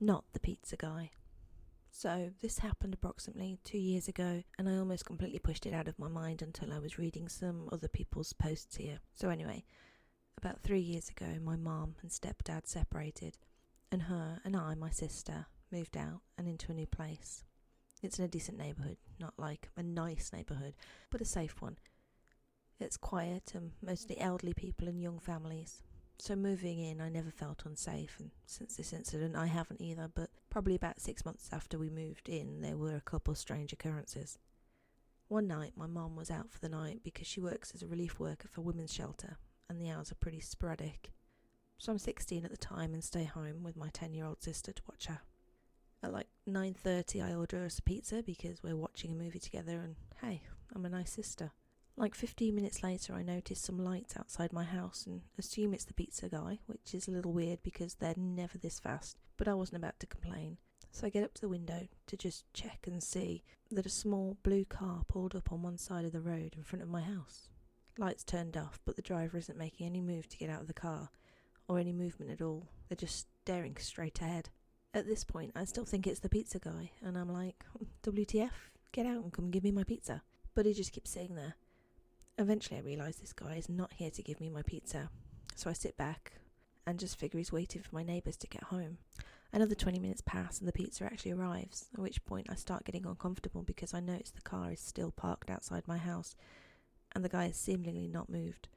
not the pizza guy. So this happened approximately 2 years ago, and I almost completely pushed it out of my mind until I was reading some other people's posts here. So anyway, about 3 years ago, my mom and stepdad separated, and her and I, my sister, moved out and into a new place. It's in a decent neighbourhood, not like a nice neighbourhood, but a safe one. It's quiet and mostly elderly people and young families. So moving in, I never felt unsafe, and since this incident I haven't either, but probably about 6 months after we moved in, there were a couple strange occurrences. One night, my mum was out for the night because she works as a relief worker for women's shelter, and the hours are pretty sporadic. So I'm 16 at the time and stay home with my 10-year-old sister to watch her. At like 9:30 I order us a pizza because we're watching a movie together, and hey, I'm a nice sister. Like 15 minutes later, I notice some lights outside my house and assume it's the pizza guy, which is a little weird because they're never this fast, but I wasn't about to complain. So I get up to the window to just check and see that a small blue car pulled up on one side of the road in front of my house. Lights turned off, but the driver isn't making any move to get out of the car, or any movement at all. They're just staring straight ahead. At this point, I still think it's the pizza guy, and I'm like, WTF, get out and come give me my pizza. But he just keeps sitting there. Eventually I realise this guy is not here to give me my pizza, so I sit back and just figure he's waiting for my neighbours to get home. Another 20 minutes pass and the pizza actually arrives, at which point I start getting uncomfortable because I notice the car is still parked outside my house and the guy is seemingly not moved.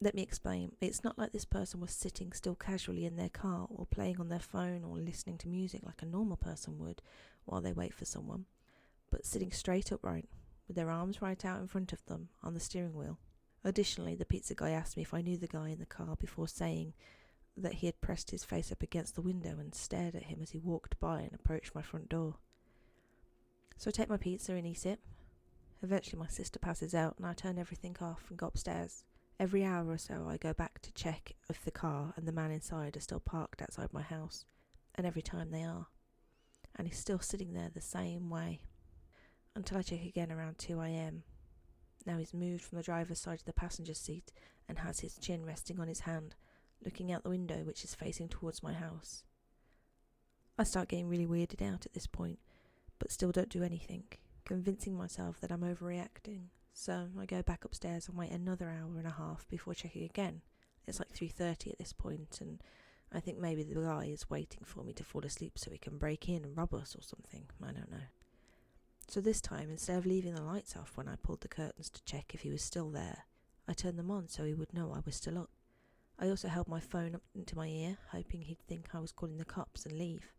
Let me explain. It's not like this person was sitting still casually in their car or playing on their phone or listening to music like a normal person would while they wait for someone, but sitting straight upright, with their arms right out in front of them on the steering wheel. Additionally, the pizza guy asked me if I knew the guy in the car before saying that he had pressed his face up against the window and stared at him as he walked by and approached my front door. So I take my pizza and eat it. Eventually my sister passes out and I turn everything off and go upstairs. Every hour or so I go back to check if the car and the man inside are still parked outside my house, and every time they are. And he's still sitting there the same way. Until I check again around 2 a.m. Now he's moved from the driver's side to the passenger seat and has his chin resting on his hand, looking out the window which is facing towards my house. I start getting really weirded out at this point, but still don't do anything, convincing myself that I'm overreacting. So I go back upstairs and wait another hour and a half before checking again. It's like 3:30 at this point, and I think maybe the guy is waiting for me to fall asleep so he can break in and rob us or something. I don't know. So this time, instead of leaving the lights off when I pulled the curtains to check if he was still there, I turned them on so he would know I was still up. I also held my phone up to my ear, hoping he'd think I was calling the cops and leave.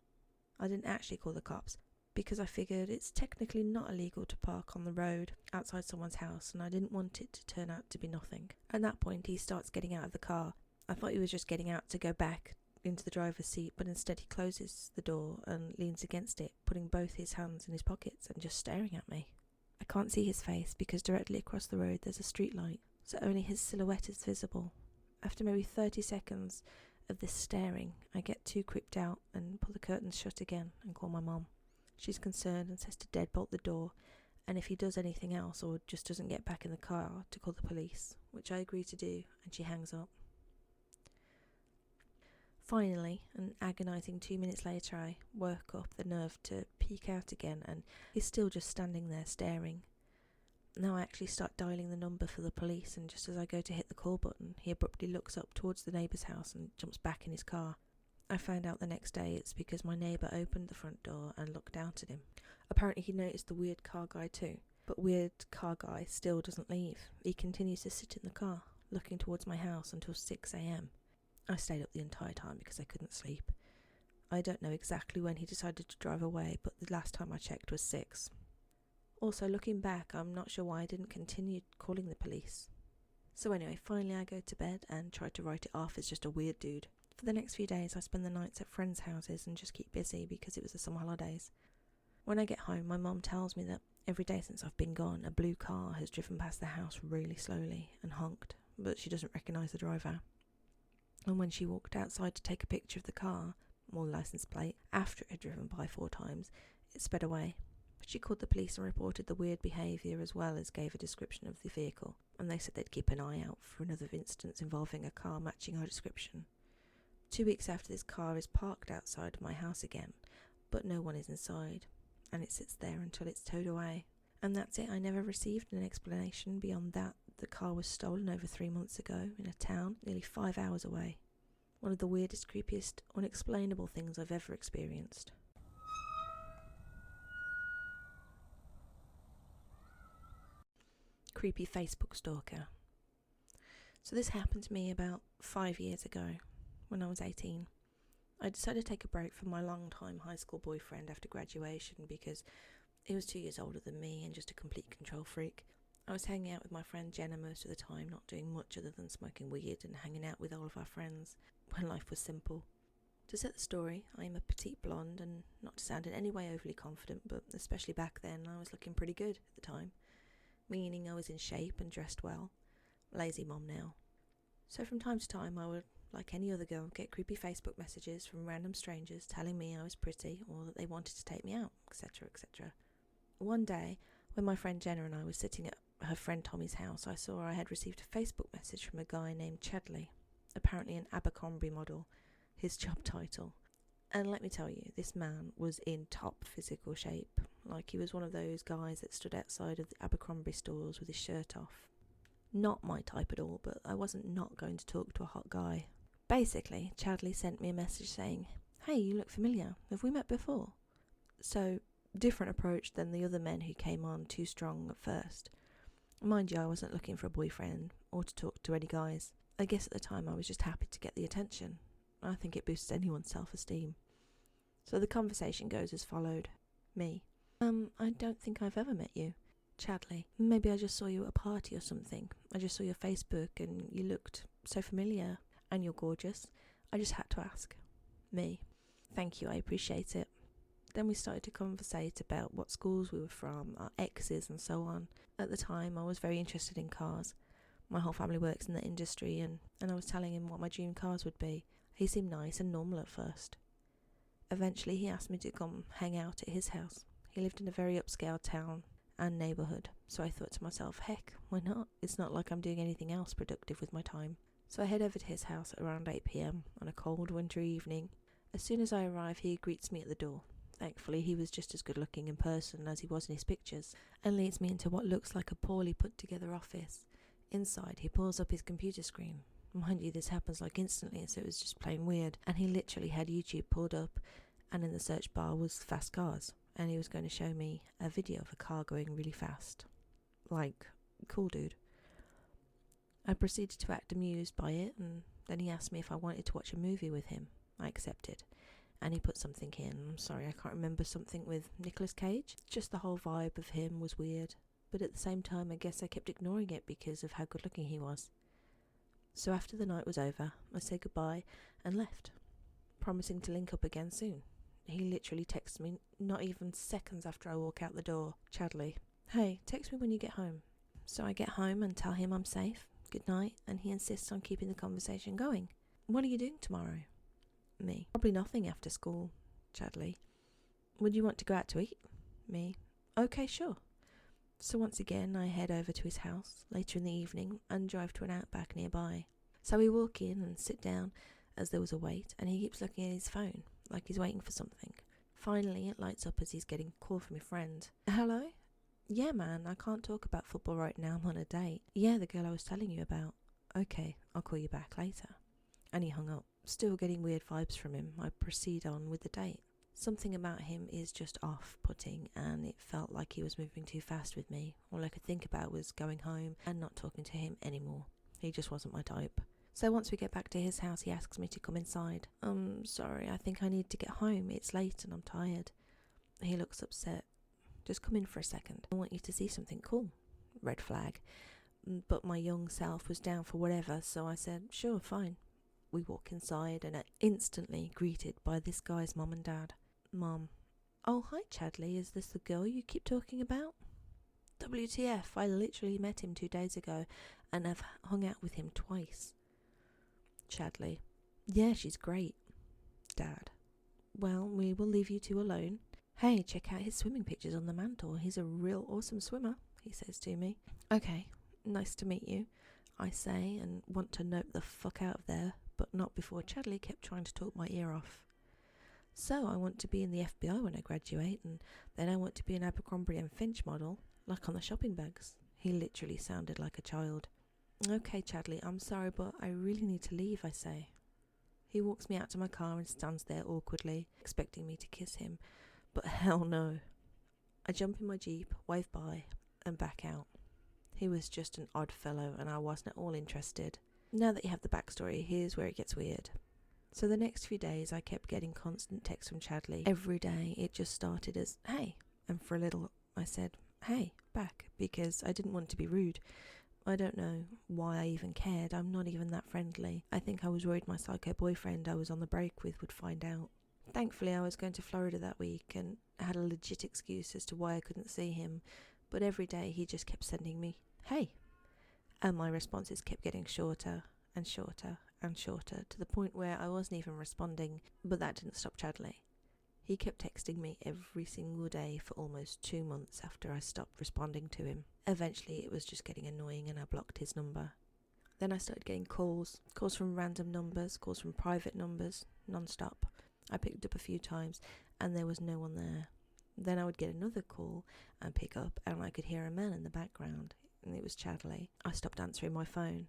I didn't actually call the cops, because I figured it's technically not illegal to park on the road outside someone's house, and I didn't want it to turn out to be nothing. At that point, he starts getting out of the car. I thought he was just getting out to go back into the driver's seat, but instead he closes the door and leans against it, putting both his hands in his pockets and just staring at me. I can't see his face because directly across the road there's a street light, so only his silhouette is visible. After maybe 30 seconds of this staring, I get too creeped out and pull the curtains shut again and call my mum. She's concerned and says to deadbolt the door, and if he does anything else or just doesn't get back in the car, to call the police, which I agree to do, and she hangs up. Finally, an agonising 2 minutes later, I work up the nerve to peek out again, and he's still just standing there staring. Now I actually start dialing the number for the police, and just as I go to hit the call button, he abruptly looks up towards the neighbour's house and jumps back in his car. I found out the next day it's because my neighbour opened the front door and looked out at him. Apparently he noticed the weird car guy too, but weird car guy still doesn't leave. He continues to sit in the car, looking towards my house until 6 a.m. I stayed up the entire time because I couldn't sleep. I don't know exactly when he decided to drive away, but the last time I checked was 6. Also, looking back, I'm not sure why I didn't continue calling the police. So anyway, finally I go to bed and try to write it off as just a weird dude. For the next few days I spend the nights at friends' houses and just keep busy because it was the summer holidays. When I get home, my mum tells me that every day since I've been gone, a blue car has driven past the house really slowly and honked, but she doesn't recognise the driver. And when she walked outside to take a picture of the car, or license plate, after it had driven by 4 times, it sped away. She called the police and reported the weird behaviour as well as gave a description of the vehicle, and they said they'd keep an eye out for another instance involving a car matching our description. 2 weeks after, this car is parked outside my house again, but no one is inside, and it sits there until it's towed away. And that's it. I never received an explanation beyond that. The car was stolen over 3 months ago in a town nearly 5 hours away. One of the weirdest, creepiest, unexplainable things I've ever experienced. Creepy Facebook stalker. So this happened to me about 5 years ago, when I was 18. I decided to take a break from my long-time high school boyfriend after graduation because he was 2 years older than me and just a complete control freak. I was hanging out with my friend Jenna most of the time, not doing much other than smoking weed and hanging out with all of our friends, when life was simple. To set the story, I am a petite blonde, and not to sound in any way overly confident, but especially back then I was looking pretty good at the time, meaning I was in shape and dressed well. Lazy mom now. So from time to time I would, like any other girl, get creepy Facebook messages from random strangers telling me I was pretty or that they wanted to take me out, etc, etc. One day, when my friend Jenna and I were sitting at her friend Tommy's house, I saw I had received a Facebook message from a guy named Chadley, apparently an Abercrombie model, his job title. And let me tell you, this man was in top physical shape, like he was one of those guys that stood outside of the Abercrombie stores with his shirt off. Not my type at all, but I wasn't not going to talk to a hot guy. Basically, Chadley sent me a message saying, "Hey, you look familiar. Have we met before?" So, different approach than the other men who came on too strong at first. Mind you, I wasn't looking for a boyfriend or to talk to any guys. I guess at the time I was just happy to get the attention. I think it boosts anyone's self-esteem. So the conversation goes as followed. Me. I don't think I've ever met you. Chadley. Maybe I just saw you at a party or something. I just saw your Facebook and you looked so familiar. And you're gorgeous. I just had to ask. Me. Thank you, I appreciate it. Then we started to conversate about what schools we were from, our exes and so on. At the time I was very interested in cars. My whole family works in the industry and I was telling him what my dream cars would be. He seemed nice and normal at first. Eventually he asked me to come hang out at his house. He lived in a very upscale town and neighbourhood, so I thought to myself, heck, why not? It's not like I'm doing anything else productive with my time. So I head over to his house at around 8 p.m. on a cold wintry evening. As soon as I arrive, he greets me at the door. Thankfully, he was just as good looking in person as he was in his pictures, and leads me into what looks like a poorly put together office. Inside, he pulls up his computer screen. Mind you, this happens like instantly, so it was just plain weird, and he literally had YouTube pulled up, and in the search bar was fast cars, and he was going to show me a video of a car going really fast. Like, cool dude. I proceeded to act amused by it, and then he asked me if I wanted to watch a movie with him. I accepted, and he put something in. I'm sorry, I can't remember, something with Nicolas Cage. Just the whole vibe of him was weird, but at the same time I guess I kept ignoring it because of how good looking he was. So after the night was over, I said goodbye and left, promising to link up again soon. He literally texted me not even seconds after I walk out the door. Chadley. Hey, text me when you get home. So I get home and tell him I'm safe. Good night, and he insists on keeping the conversation going. What are you doing tomorrow? Me. Probably nothing after school. Chadley. Would you want to go out to eat? Me. Okay, sure. So once again I head over to his house later in the evening and drive to an outback nearby. So we walk in and sit down as there was a wait, and he keeps looking at his phone like he's waiting for something. Finally it lights up as he's getting a call from a friend. Hello? Yeah man, I can't talk about football right now, I'm on a date. Yeah, the girl I was telling you about. Okay, I'll call you back later. And he hung up. Still getting weird vibes from him, I proceed on with the date. Something about him is just off-putting, and it felt like he was moving too fast with me. All I could think about was going home and not talking to him anymore. He just wasn't my type. So once we get back to his house, he asks me to come inside. Sorry, I think I need to get home. It's late and I'm tired. He looks upset. Just come in for a second. I want you to see something cool. Red flag. But my young self was down for whatever, so I said, sure, fine. We walk inside and are instantly greeted by this guy's mum and dad. Mum. Oh, hi Chadley, is this the girl you keep talking about? WTF, I literally met him 2 days ago and have hung out with him twice. Chadley. Yeah, she's great. Dad. Well, we will leave you two alone. Hey, check out his swimming pictures on the mantle. He's a real awesome swimmer, he says to me. Okay, nice to meet you, I say, and want to note the fuck out of there, but not before Chadley kept trying to talk my ear off. So I want to be in the FBI when I graduate, and then I want to be an Abercrombie and Finch model, like on the shopping bags. He literally sounded like a child. Okay, Chadley, I'm sorry, but I really need to leave, I say. He walks me out to my car and stands there awkwardly, expecting me to kiss him, but hell no. I jump in my Jeep, wave bye, and back out. He was just an odd fellow, and I wasn't at all interested. Now that you have the backstory, here's where it gets weird. So the next few days I kept getting constant texts from Chadley. Every day it just started as, hey, and for a little I said, hey, back, because I didn't want to be rude. I don't know why I even cared. I'm not even that friendly. I think I was worried my psycho boyfriend I was on the break with would find out. Thankfully I was going to Florida that week and had a legit excuse as to why I couldn't see him, but every day he just kept sending me, hey, and my responses kept getting shorter and shorter and shorter, to the point where I wasn't even responding, but that didn't stop Chadley. He kept texting me every single day for almost 2 months after I stopped responding to him. Eventually it was just getting annoying and I blocked his number. Then I started getting calls from random numbers, calls from private numbers, non-stop. I picked up a few times and there was no one there. Then I would get another call and pick up and I could hear a man in the background, and it was Chadley. I stopped answering my phone.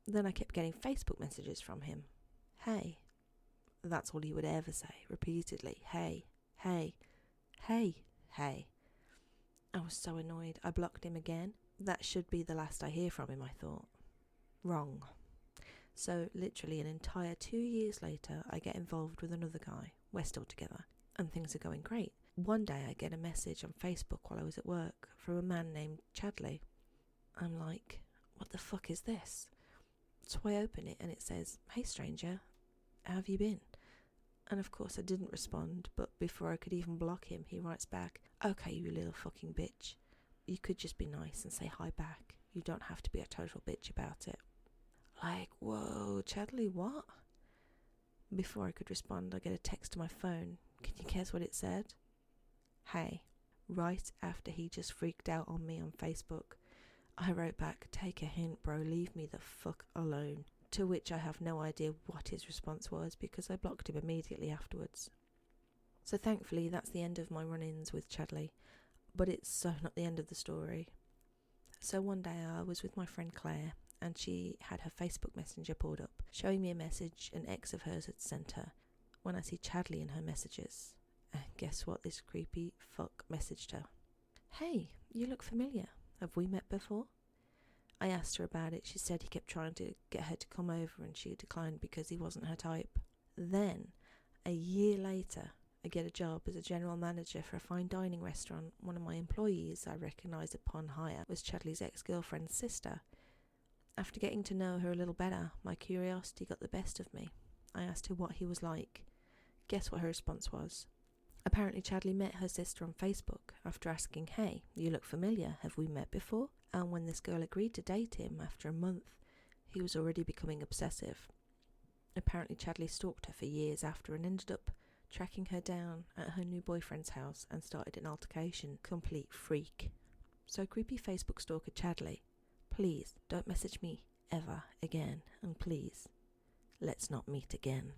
Then I kept getting Facebook messages from him. Hey. That's all he would ever say, repeatedly. Hey, hey, hey, hey. I was so annoyed. I blocked him again. That should be the last I hear from him, I thought. Wrong. So literally an entire 2 years later, I get involved with another guy. We're still together, and things are going great. One day I get a message on Facebook while I was at work from a man named Chadley. I'm like, what the fuck is this? So I open it and it says, hey stranger, how have you been? And of course I didn't respond, but before I could even block him, he writes back, okay, you little fucking bitch. You could just be nice and say hi back. You don't have to be a total bitch about it. Like, whoa, Chadley, what? Before I could respond, I get a text to my phone. Can you guess what it said? Hey. Right after he just freaked out on me on Facebook. I wrote back, take a hint, bro, leave me the fuck alone. To which I have no idea what his response was because I blocked him immediately afterwards. So thankfully that's the end of my run-ins with Chadley, but it's so not the end of the story. So one day I was with my friend Claire and she had her Facebook Messenger pulled up, showing me a message an ex of hers had sent her, when I see Chadley in her messages. And guess what this creepy fuck messaged her? Hey, you look familiar. Have we met before? I asked her about it. She said he kept trying to get her to come over and she declined because he wasn't her type. Then, a year later, I get a job as a general manager for a fine dining restaurant. One of my employees I recognised upon hire was Chadley's ex-girlfriend's sister. After getting to know her a little better, my curiosity got the best of me. I asked her what he was like. Guess what her response was? Apparently Chadley met her sister on Facebook after asking, hey, you look familiar, have we met before? And when this girl agreed to date him after a month, he was already becoming obsessive. Apparently Chadley stalked her for years after and ended up tracking her down at her new boyfriend's house and started an altercation. Complete freak. So creepy Facebook stalker Chadley, please don't message me ever again, and please, let's not meet again.